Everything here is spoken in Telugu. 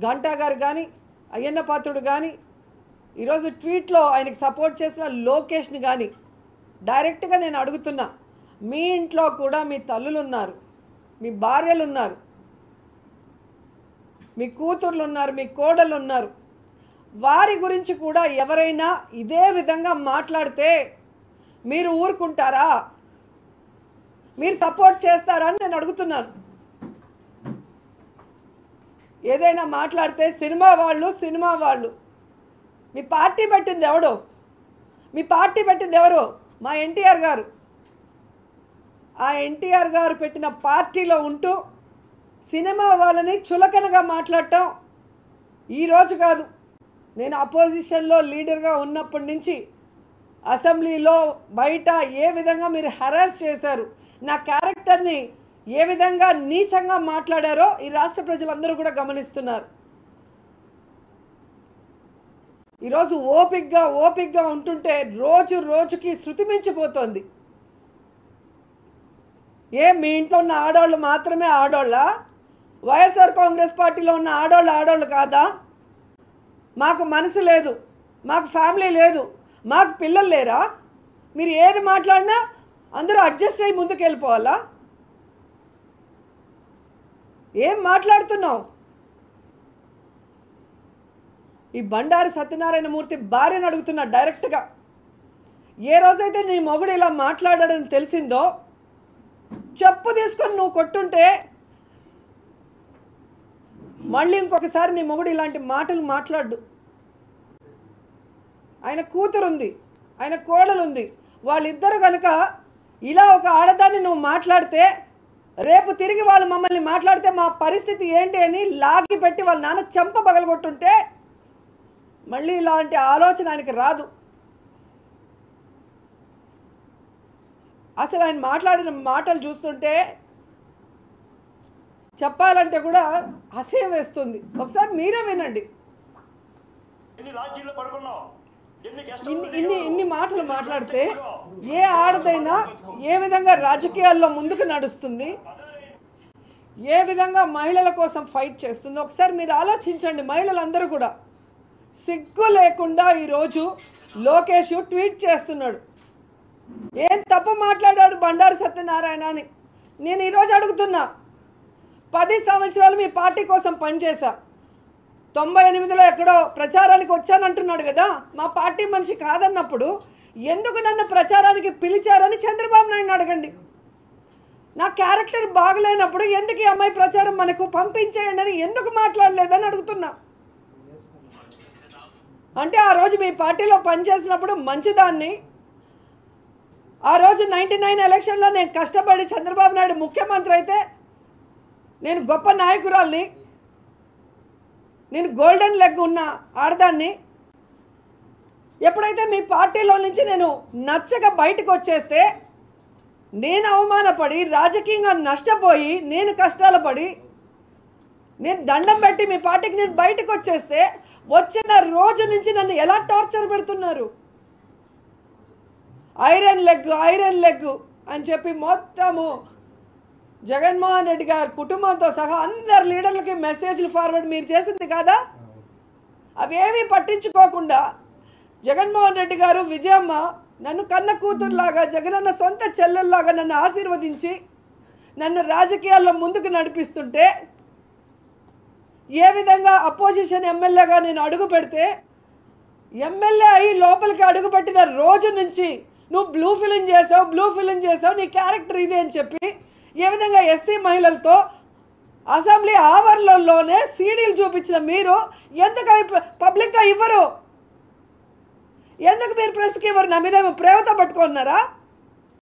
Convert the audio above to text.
గంటా గారు కానీ అయ్యన్న పాత్రుడు కానీ ఈరోజు ట్వీట్లో ఆయనకి సపోర్ట్ చేసిన లోకేష్ని కానీ డైరెక్ట్గా నేను అడుగుతున్నా, మీ ఇంట్లో కూడా మీ తల్లులు ఉన్నారు, మీ భార్యలు ఉన్నారు, మీ కూతుర్లు ఉన్నారు, మీ కోడళ్ళు ఉన్నారు. వారి గురించి కూడా ఎవరైనా ఇదే విధంగా మాట్లాడితే మీరు ఊరుకుంటారా? మీరు సపోర్ట్ చేస్తారా అని నేను అడుగుతున్నాను. ఏదైనా మాట్లాడితే సినిమా వాళ్ళు మీ పార్టీ పెట్టింది ఎవడో? మీ పార్టీ పెట్టింది ఎవరు? మా ఎన్టీఆర్ గారు. ఆ ఎన్టీఆర్ గారు పెట్టిన పార్టీలో ఉంటూ సినిమా వాళ్ళని చులకనగా మాట్లాడటం ఈరోజు కాదు. నేను అపోజిషన్లో లీడర్గా ఉన్నప్పటి నుంచి అసెంబ్లీలో బయట ఏ విధంగా మీరు హెరాస్ చేశారు, నా క్యారెక్టర్ని ఏ విధంగా నీచంగా మాట్లాడారో ఈ రాష్ట్ర ప్రజలందరూ కూడా గమనిస్తున్నారు. ఈరోజు ఓపిక్గా ఉంటుంటే రోజు రోజుకి శృతి మించిపోతుంది. మీ ఇంట్లో ఉన్న ఆడవాళ్ళు మాత్రమే ఆడోళ్ళ? వైఎస్ఆర్ కాంగ్రెస్ పార్టీలో ఉన్న ఆడోళ్ళు కాదా? మాకు మనసు లేదు, మాకు ఫ్యామిలీ లేదు, మాకు పిల్లలు లేరా? మీరు ఏది మాట్లాడినా అందరూ అడ్జస్ట్ అయ్యి ముందుకు వెళ్ళిపోవాలా? ఏం మాట్లాడుతున్నావు? ఈ బండారు సత్యనారాయణ మూర్తి భార్యను అడుగుతున్నా డైరెక్ట్గా, ఏ రోజైతే నీ మొగుడు ఇలా మాట్లాడాడని తెలిసిందో చెప్పు తీసుకొని నువ్వు కొట్టుంటే మళ్ళీ ఇంకొకసారి నీ మొగుడు ఇలాంటి మాటలు మాట్లాడు. ఆయన కూతురుంది, ఆయన కోడలుంది, వాళ్ళిద్దరు కనుక ఇలా ఒక ఆడదాన్ని నువ్వు మాట్లాడితే రేపు తిరిగి వాళ్ళు మమ్మల్ని మాట్లాడితే మా పరిస్థితి ఏంటి అని లాగి పెట్టి వాళ్ళ నాన్న చెంప పగలగొట్టుంటే మళ్ళీ ఇలాంటి ఆలోచన ఆయనకి రాదు. అసలు ఆయన మాట్లాడిన మాటలు చూస్తుంటే చెప్పాలంటే కూడా అసహ్యం వేస్తుంది. ఒకసారి మీరే వినండి. ఇన్ని మాటలు మాట్లాడితే ఏ ఆడదైనా ఏ విధంగా రాజకీయాల్లో ముందుకు నడుస్తుంది, ఏ విధంగా మహిళల కోసం ఫైట్ చేస్తుంది ఒకసారి మీరు ఆలోచించండి. మహిళలందరూ కూడా సిగ్గు లేకుండా ఈరోజు లోకేష్ ట్వీట్ చేస్తున్నాడు. ఏం తప్పు మాట్లాడాడు బండారు సత్యనారాయణ అని నేను ఈరోజు అడుగుతున్నా. 10 సంవత్సరాలు మీ పార్టీ కోసం పనిచేశా, 98లో ఎక్కడో ప్రచారానికి వచ్చానంటున్నాడు కదా. మా పార్టీ మనిషి కాదన్నప్పుడు ఎందుకు నన్ను ప్రచారానికి పిలిచారని చంద్రబాబు నాయుడు అడగండి. నా క్యారెక్టర్ బాగలేనప్పుడు ఎందుకు ఈ అమ్మాయి ప్రచారం మనకు పంపించేయండి అని ఎందుకు మాట్లాడలేదని అడుగుతున్నా. అంటే ఆ రోజు మీ పార్టీలో పనిచేసినప్పుడు మంచిదాన్ని, ఆ రోజు 99 ఎలక్షన్లో నేను కష్టపడి చంద్రబాబు నాయుడు ముఖ్యమంత్రి అయితే నేను గొప్ప నాయకురాల్ని, నేను గోల్డెన్ లెగ్ ఉన్న ఆడదాన్ని. ఎప్పుడైతే మీ పార్టీలో నుంచి నేను నచ్చక బయటకు వచ్చేస్తే నేను అవమానపడి రాజకీయంగా నష్టపోయి నేను కష్టాలు పడి నేను దండం పెట్టి మీ పార్టీకి నేను బయటకు వచ్చేస్తే వచ్చిన రోజు నుంచి నన్ను ఎలా టార్చర్ పెడుతున్నారు. ఐరన్ లెగ్ అని చెప్పి మొత్తము జగన్మోహన్ రెడ్డి గారి కుటుంబంతో సహా అందరు లీడర్లకి మెసేజ్లు ఫార్వర్డ్ మీరు చేసింది కాదా? అవేమీ పట్టించుకోకుండా జగన్మోహన్ రెడ్డి గారు విజయమ్మ నన్ను కన్న కూతురులాగా జగనన్న సొంత చెల్లెల్లాగా నన్ను ఆశీర్వదించి నన్ను రాజకీయాల్లో ముందుకు నడిపిస్తుంటే ఏ విధంగా అపోజిషన్ ఎమ్మెల్యేగా నేను అడుగు పెడితే ఎమ్మెల్యే అయ్యి లోపలికి అడుగుపెట్టిన రోజు నుంచి నువ్వు బ్లూ ఫిలిం చేసావు నీ క్యారెక్టర్ ఇదే అని చెప్పి ఏ విధంగా ఎస్సీ మహిళలతో అసెంబ్లీ ఆవరణలోనే సీడీలు చూపించిన మీరు ఎందుకు పబ్లిక్గా ఇవ్వరు? ఎందుకు మీరు ప్రెస్కి ఇవ్వరు? నా మీద ప్రేమతో పట్టుకున్నారా?